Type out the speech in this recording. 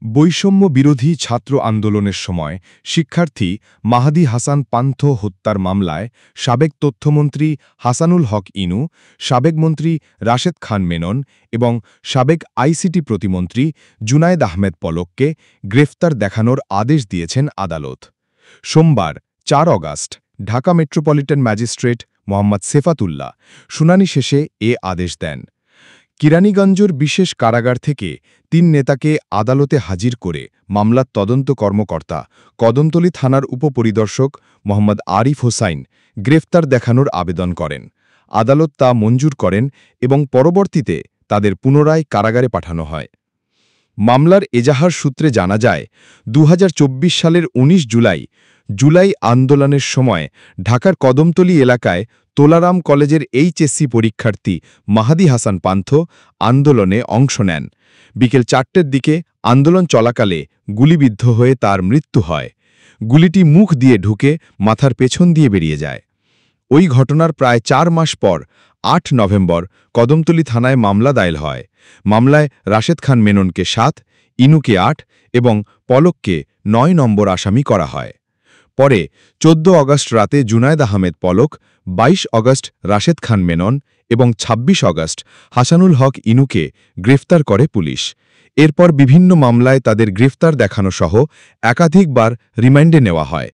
বৈষম্য বিরোধী ছাত্র আন্দোলনের সময় শিক্ষার্থী মাহাদি হাসান পান্থ হত্যার মামলায় সাবেক তথ্যমন্ত্রী হাসানুল হক ইনু, সাবেক মন্ত্রী রাশেদ খান মেনন এবং সাবেক আইসিটি প্রতিমন্ত্রী জুনায়েদ আহমেদ পলককে গ্রেফতার দেখানোর আদেশ দিয়েছেন আদালত। সোমবার ৪ August Dhaka metropolitan magistrate Mohammad Sefatullah শুনানি শেষে এ আদেশ দেন। কিরানীগঞ্জের বিশেষ কারাগার থেকে ৩ নেতাকে আদালতে হাজির করে মামলার তদন্ত কর্মকর্তা কদমতলী থানার উপপরিদর্শক মোহাম্মদ আরিফ হোসাইন গ্রেফতার দেখানোর আবেদন করেন। আদালত তা মঞ্জুর করেন এবং পরবর্তীতে তাদের পুনরায় কারাগারে পাঠানো হয়। মামলার এজাহার সূত্রে জানা যায়, ২০২৪ সালের ১৯ জুলাই আন্দোলনের সময় ঢাকার কদমতলী এলাকায় তোলারাম কলেজের এইচএসসি পরীক্ষার্থী মাহাদি হাসান পান্থ আন্দোলনে অংশ নেন। বিকেল ৪টের দিকে আন্দোলন চলাকালে গুলিবিদ্ধ হয়ে তার মৃত্যু হয়। গুলিটি মুখ দিয়ে ঢুকে মাথার পেছন দিয়ে বেরিয়ে যায়। ওই ঘটনার প্রায় ৪ মাস পর ৮ নভেম্বর কদমতলী থানায় মামলা দায়ের হয়। মামলায় রাশেদ খান মেননকে ৭, ইনুকে ৮ এবং পলককে ৯ নম্বর আসামি করা হয়। পরে ১৪ অগস্ট রাতে জুনায়েদ আহমেদ পলক, ২২ অগস্ট রাশেদ খান মেনন এবং ২৬ অগস্ট হাসানুল হক ইনুকে গ্রেফতার করে পুলিশ। এরপর বিভিন্ন মামলায় তাদের গ্রেফতার দেখানো সহ একাধিকবার রিমান্ডে নেওয়া হয়।